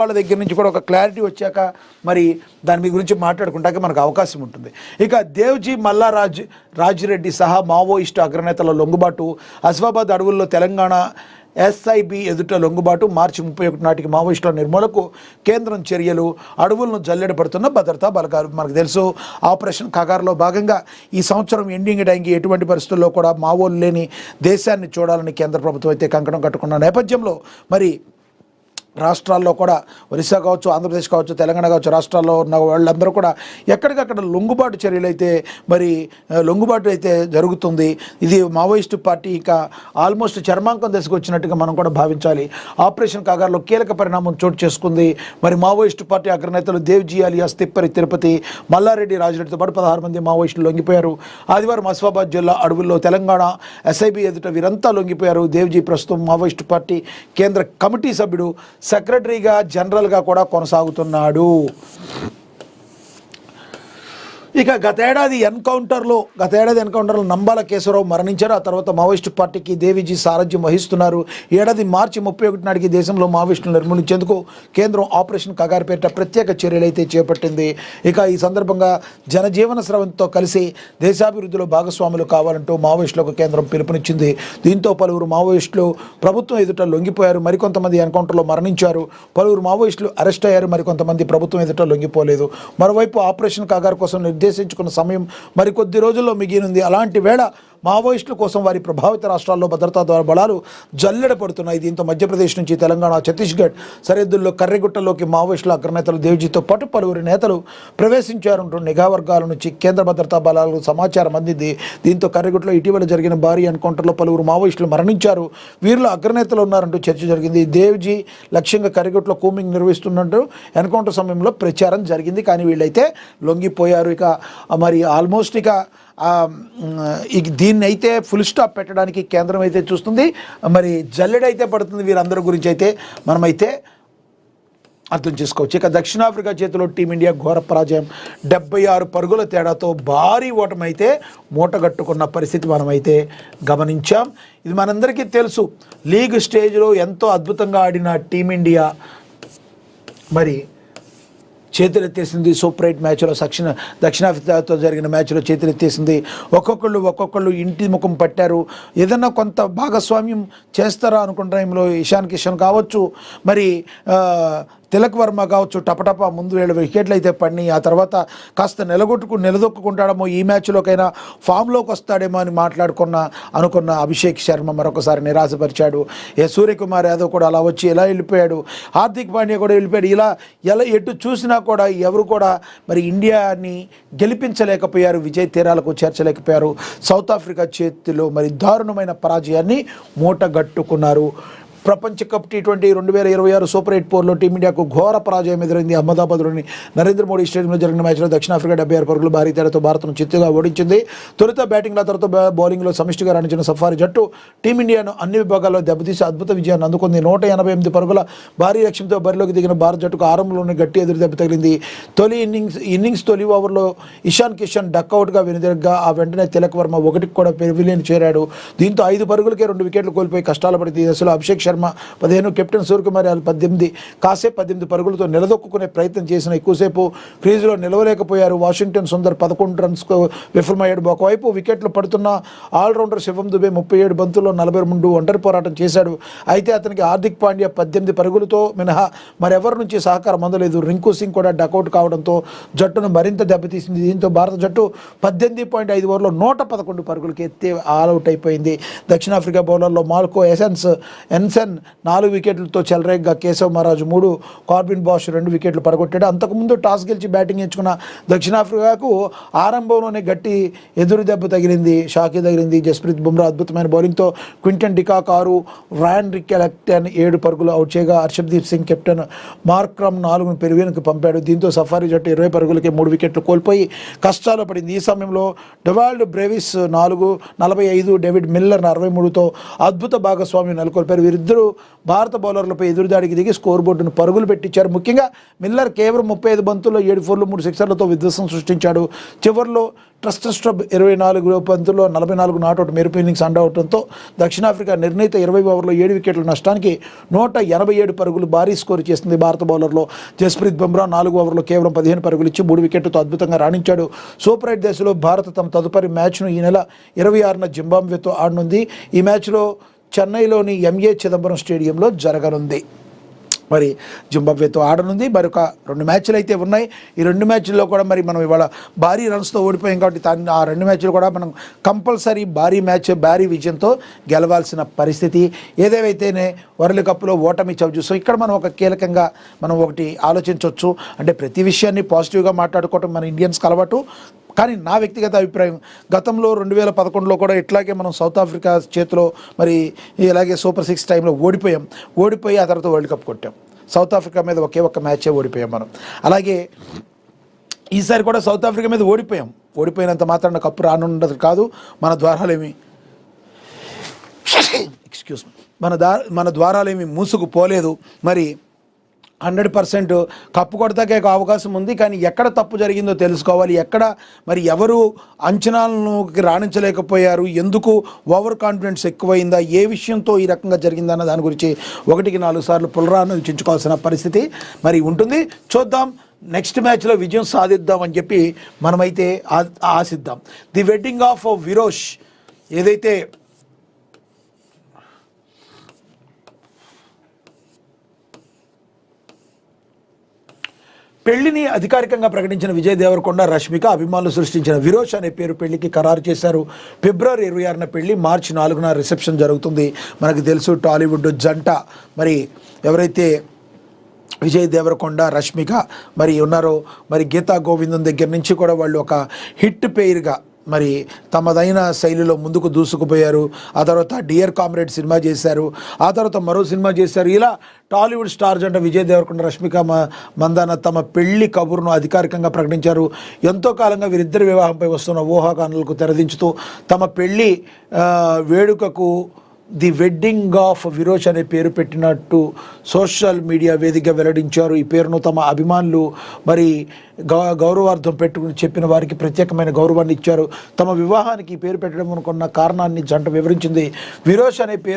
వాళ్ళ దగ్గర నుంచి కూడా ఒక క్లారిటీ వచ్చాక మరి దాని గురించి మాట్లాడుకుంటాక మనకు అవకాశం ఉంటుంది. ఇక దేవ్జీ రాజిరెడ్డి సహా మావోయిస్టు అగ్రనేతల లొంగుబాటు, ఆసిఫాబాద్ అడవుల్లో తెలంగాణ ఎస్ఐబి ఎదుట లొంగుబాటు, మార్చి 31 నాటికి మావోయిస్టుల నిర్మూలనకు కేంద్రం చర్యలు, అడవులను జల్లెడ పడుతున్న భద్రతా బలగాలు. మనకు తెలుసు ఆపరేషన్ కగార్లో భాగంగా ఈ సంవత్సరం ఎండింగ్ టైంకి ఎటువంటి పరిస్థితుల్లో కూడా మావోలు లేని దేశాన్ని చూడాలని కేంద్ర ప్రభుత్వం అయితే కంకణం కట్టుకున్న నేపథ్యంలో మరి రాష్ట్రాల్లో కూడా ఒరిస్సా కావచ్చు, ఆంధ్రప్రదేశ్ కావచ్చు, తెలంగాణ కావచ్చు, రాష్ట్రాల్లో ఉన్న వాళ్ళందరూ కూడా ఎక్కడికక్కడ లొంగుబాటు చర్యలు అయితే లొంగుబాటు అయితే జరుగుతుంది. ఇది మావోయిస్టు పార్టీ ఇక ఆల్మోస్ట్ చర్మాంకం దశకు వచ్చినట్టుగా మనం కూడా భావించాలి. ఆపరేషన్ కాగార్లో కీలక పరిణామం చోటు చేసుకుంది. మరి మావోయిస్టు పార్టీ అగ్రనేతలు దేవ్జీ అలియాస్ తిప్పరి తిరుపతి, మల్లారెడ్డి రాజిరెడ్డితో పాటు 16 మంది మావోయిస్టులు లొంగిపోయారు. ఆదివారం ఆసిఫాబాద్ జిల్లా అడవుల్లో తెలంగాణ ఎస్ఐబి ఎదుట వీరంతా లొంగిపోయారు. దేవ్జీ ప్రస్తుతం మావోయిస్టు పార్టీ కేంద్ర కమిటీ సభ్యుడు, సెక్రటరీగా, జనరల్గా కూడా కొనసాగుతున్నాడు. ఇక గతేడాది ఎన్కౌంటర్లో నంబాల కేశవరావు మరణించారు. ఆ తర్వాత మావోయిస్టు పార్టీకి దేవిజీ సారథ్యం వహిస్తున్నారు. ఏడాది మార్చి 31 నాటికి దేశంలో మావోయిస్టులను నిర్మూలించేందుకు కేంద్రం ఆపరేషన్ కగారు పేరిట ప్రత్యేక చర్యలు అయితే చేపట్టింది. ఇక ఈ సందర్భంగా జనజీవన స్రవంతో కలిసి దేశాభివృద్ధిలో భాగస్వాములు కావాలంటూ మావోయిస్టులకు కేంద్రం పిలుపునిచ్చింది. దీంతో పలువురు మావోయిస్టులు ప్రభుత్వం ఎదుట లొంగిపోయారు. మరికొంతమంది ఎన్కౌంటర్లో మరణించారు. పలువురు మావోయిస్టులు అరెస్ట్ అయ్యారు. మరికొంతమంది ప్రభుత్వం ఎదుట లొంగిపోలేదు. మరోవైపు ఆపరేషన్ కగారు కోసం నిర్దేశించుకున్న సమయం మరికొద్ది రోజుల్లో మిగిలింది. అలాంటి వేళ మావోయిస్టుల కోసం వారి ప్రభావిత రాష్ట్రాల్లో భద్రతా బలాలు జల్లెడ పడుతున్నాయి. దీంతో మధ్యప్రదేశ్ నుంచి తెలంగాణ, ఛత్తీస్గఢ్ సరిహద్దుల్లో కర్రెగుట్టలోకి మావోయిస్టుల అగ్రనేతలు దేవ్జీతో పాటు పలువురు నేతలు ప్రవేశించారంటూ నిఘా వర్గాల నుంచి కేంద్ర భద్రతా బలాలకు సమాచారం అందింది. దీంతో కర్రెగుట్టలో ఇటీవల జరిగిన భారీ ఎన్కౌంటర్లో పలువురు మావోయిస్టులు మరణించారు. వీరిలో అగ్రనేతలు ఉన్నారంటూ చర్చ జరిగింది. దేవ్జీ లక్ష్యంగా కర్రెగుట్టలో కూంబింగ్ నిర్వహిస్తున్నట్టు ఎన్కౌంటర్ సమయంలో ప్రచారం జరిగింది. కానీ వీళ్ళైతే లొంగిపోయారు. ఇక మరి ఆల్మోస్ట్ ఇక దీన్ని అయితే ఫుల్ స్టాప్ పెట్టడానికి కేంద్రం అయితే చూస్తుంది. మరి జల్లెడైతే పడుతుంది. వీరందరి గురించి అయితే మనమైతే అర్థం చేసుకోవచ్చు. ఇక దక్షిణాఫ్రికా చేతిలో టీమిండియా ఘోర పరాజయం, 76 పరుగుల తేడాతో భారీ ఓటమి అయితే మూటగట్టుకున్న పరిస్థితి మనమైతే గమనించాం. ఇది మనందరికీ తెలుసు. లీగ్ స్టేజ్లో ఎంతో అద్భుతంగా ఆడిన టీమిండియా మరి చేతులెత్తేసింది. సూపర్ 8 మ్యాచ్లో దక్షిణాఫ్రికాతో జరిగిన మ్యాచ్లో చేతులెత్తేసింది. ఒక్కొక్కళ్ళు ఇంటి ముఖం పట్టారు. ఏదన్నా కొంత భాగస్వామ్యం చేస్తారా అనుకున్న టైంలో ఇషాన్ కిషన్ కావచ్చు, మరి తిలక్ వర్మ కావచ్చు, టపటప ముందు 7 వికెట్లు అయితే పడినాయి. ఆ తర్వాత కాస్త నిలదొక్కుంటాడేమో, ఈ మ్యాచ్లోకైనా ఫామ్లోకి వస్తాడేమో అని అనుకున్న అభిషేక్ శర్మ మరొకసారి నిరాశపరిచాడు. సూర్యకుమార్ యాదవ్ కూడా అలా వచ్చి ఇలా వెళ్ళిపోయాడు. హార్దిక్ పాండ్యా కూడా వెళ్ళిపోయాడు. ఇలా ఎటు చూసినా కూడా ఎవరు కూడా మరి ఇండియాని గెలిపించలేకపోయారు, విజయ తీరాలకు చేర్చలేకపోయారు. సౌత్ ఆఫ్రికా చేతిలో మరి దారుణమైన పరాజయాన్ని మూటగట్టుకున్నారు. ప్రపంచ కప్ T20 2026 సూపర్ 8 పోర్లో టీమిండియాకు ఘోర పరాజయం ఎదురైంది. అహ్మదాబాద్లోని నరేంద్ర మోడీ స్టేడియంలో జరిగిన మ్యాచ్లో దక్షిణాఫ్రికా 76 పరుగులు భారీ తేడాతో భారత్ను చిత్తుగా ఓడించింది. తొలుత బ్యాటింగ్లో, తర్వాత బౌలింగ్లో సమిష్టిగా రాణించిన సఫారీ జట్టు టీమిండియాను అన్ని విభాగాల్లో దెబ్బతీసి అద్భుత విజయాన్ని అందుకుంది. 188 పరుగుల భారీ లక్ష్యంతో బరిలోకి దిగిన భారత జట్టుకు ఆరంభంలోనే గట్టి ఎదురు దెబ్బ తగిలింది. తొలి ఓవర్లో ఇషాన్ కిషన్ డక్అవుట్గా వెనుదిరగ్గా ఆ వెంటనే తిలక్ వర్మ 1కి కూడా పెవిలియన్ చేరాడు. దీంతో 5 పరుగులకే 2 వికెట్లు కోల్పోయి కష్టాలు పడింది. దశలో అభిషేక్ శర్మ 15, కెప్టెన్ సూర్యకుమార్ యాదవ్ 18, కాసేపు 18 పరుగులతో నిలదొక్కునే ప్రయత్నం చేసిన ఎక్కువసేపు క్రీజులో నిలవలేకపోయారు. వాషింగ్టన్ సుందర్ 11 రన్స్కు విఫలమయ్యాడు. ఒకవైపు వికెట్లు పడుతున్న ఆల్రౌండర్ శివం దుబే 37 బంతుల్లో 42 ఒంటరి పోరాటం చేశాడు. అయితే అతనికి హార్దిక్ పాండ్యా 18 పరుగులతో మినహా మరెవరి నుంచి సహకారం అందలేదు. రింకు సింగ్ కూడా డకౌట్ కావడంతో జట్టును మరింత దెబ్బతీసింది. దీంతో భారత జట్టు 18.5 ఓవర్లో 111 పరుగులకి ఎత్తి ఆల్అవుట్ అయిపోయింది. దక్షిణాఫ్రికా బౌలర్లో మాల్కో ఎన్సన్ 4 వికెట్లతో చెలరేగ్గా కేశవ్ మహారాజ్ 3, కార్బిన్ బాష్ 2 వికెట్లు పడగొట్టాడు. అంతకుముందు టాస్ గెలిచి బ్యాటింగ్ ఎంచుకున్న దక్షిణాఫ్రికాకు ఆరంభంలోనే గట్టి ఎదురు దెబ్బ తగిలింది. షాకీ తగిలింది. జస్ప్రీత్ బుమ్రా అద్భుతమైన బౌలింగ్తో క్వింటన్ డికాక్ 6, రాయన్ రికెలెక్టన్ 7 పరుగులు అవుట్ చేయగా హర్షదీప్ సింగ్ కెప్టెన్ మార్క్రమ్ 4ను పెరువేనుకు పంపాడు. దీంతో సఫారీ జట్టు 20 పరుగులకే 3 వికెట్లు కోల్పోయి కష్టాలు పడింది. ఈ సమయంలో డొవాల్డ్ బ్రేవిస్ 45, డేవిడ్ మిల్లర్ 63తో అద్భుత భాగస్వామ్యం నెలకొల్పారు. వీరిద్దరు ఇద్దరు భారత బౌలర్లపై ఎదురుదాడికి దిగి స్కోర్ బోర్డును పరుగులు పెట్టించారు. ముఖ్యంగా మిల్లర్ కేవలం 35 బంతుల్లో 7 ఫోర్లు 3 సిక్సర్లతో విధ్వంసం సృష్టించాడు. చివరిలో ట్రస్టర్ స్ట్రబ్ 24 బంతుల్లో 44 నాట్అవుట్ మెరుపు ఇన్నింగ్స్ అండవడంతో దక్షిణాఫ్రికా నిర్ణీత 20 ఓవర్లో 7 వికెట్ల నష్టానికి 187 పరుగులు భారీ స్కోరు చేసింది. భారత బౌలర్లో జస్ప్రీత్ బుమ్రా 4 ఓవర్లో కేవలం 15 పరుగులు ఇచ్చి 3 వికెట్లతో అద్భుతంగా రాణించాడు. సూపర్ 8 దశలో భారత్ తమ తదుపరి మ్యాచ్ను ఈ నెల 26న జింబాబ్వేతో ఆడనుంది. ఈ మ్యాచ్లో చెన్నైలోని ఎంఏ చిదంబరం స్టేడియంలో జరగనుంది. మరి జింబాబ్వేతో ఆడనుంది. మరొక 2 మ్యాచ్లు అయితే ఉన్నాయి. ఈ 2 మ్యాచ్ల్లో కూడా మరి మనం ఇవాళ భారీ రన్స్తో ఓడిపోయాం కాబట్టి ఆ 2 మ్యాచ్లు కూడా మనం కంపల్సరీ భారీ విజయంతో గెలవాల్సిన పరిస్థితి. ఏదేవైతేనే వరల్డ్ కప్లో ఓటమి చవిచూస్తాం. ఇక్కడ మనం ఒక కీలకంగా మనం ఒకటి ఆలోచించవచ్చు. అంటే ప్రతి విషయాన్ని పాజిటివ్గా మాట్లాడుకోవటం మన ఇండియన్స్కి అలవాటు. కానీ నా వ్యక్తిగత అభిప్రాయం, గతంలో 2011లో కూడా ఇట్లాగే మనం సౌత్ ఆఫ్రికా చేతిలో మరి ఇలాగే సూపర్ 6 టైంలో ఓడిపోయి ఆ తర్వాత వరల్డ్ కప్ కొట్టాం. సౌత్ ఆఫ్రికా మీద ఒకే ఒక్క మ్యాచే ఓడిపోయాం మనం. అలాగే ఈసారి కూడా సౌత్ ఆఫ్రికా మీద ఓడిపోయినంత మాత్రాన కప్పు రానున్నది కాదు. మన ద్వారాలేమి మన ద్వారాలేమి మూసుకుపోలేదు. మరి 100% కప్పు కొడతాకే అవకాశం ఉంది. కానీ ఎక్కడ తప్పు జరిగిందో తెలుసుకోవాలి. ఎక్కడ మరి ఎవరు అంచనాలను రాణించలేకపోయారు, ఎందుకు ఓవర్ కాన్ఫిడెన్స్ ఎక్కువైందా, ఏ విషయంతో ఈ రకంగా జరిగిందన్న దాని గురించి 1-4 సార్లు పునరాలోచించుకోవాల్సిన పరిస్థితి మరి ఉంటుంది. చూద్దాం, నెక్స్ట్ మ్యాచ్లో విజయం సాధిద్దామని చెప్పి మనమైతే ఆశిద్దాం. ది వెడ్డింగ్ ఆఫ్ విరోష్ ఏదైతే పెళ్లిని అధికారికంగా ప్రకటించిన విజయ్ దేవరకొండ, రష్మిక అభిమానులు సృష్టించిన విరోష్ అనే పేరు పెళ్లికి ఖరారు చేశారు. ఫిబ్రవరి 26న పెళ్లి, మార్చి 4న రిసెప్షన్ జరుగుతుంది. మనకు తెలుసు టాలీవుడ్ జంట మరి ఎవరైతే విజయ్ దేవరకొండ, రష్మిక మరి ఉన్నారో, మరి గీతా గోవిందం దగ్గర నుంచి కూడా వాళ్ళు ఒక హిట్ పేరుగా మరి తమదైన శైలిలో ముందుకు దూసుకుపోయారు. ఆ తర్వాత డియర్ కామ్రేడ్ సినిమా చేశారు, ఆ తర్వాత మరో సినిమా చేశారు. ఇలా టాలీవుడ్ స్టార్ జంట విజయ్ దేవరకొండ, రష్మిక మందాన తమ పెళ్లి కబురును అధికారికంగా ప్రకటించారు. ఎంతో కాలంగా వీరిద్దరి వివాహంపై వస్తున్న ఊహాగానాలకు తెరదించుతూ తమ పెళ్లి వేడుకకు ది వెడ్డింగ్ ఆఫ్ విరోష్ అనే పేరు పెట్టినట్టు సోషల్ మీడియా వేదికగా వెల్లడించారు. ఈ పేరును తమ అభిమానులు మరి గౌరవార్థం పెట్టుకుని చెప్పిన వారికి ప్రత్యేకమైన గౌరవాన్ని ఇచ్చారు. తమ వివాహానికి ఈ పేరు పెట్టడం అనుకున్న కారణాన్ని జంట వివరించింది. విరోష్ అనే పేరు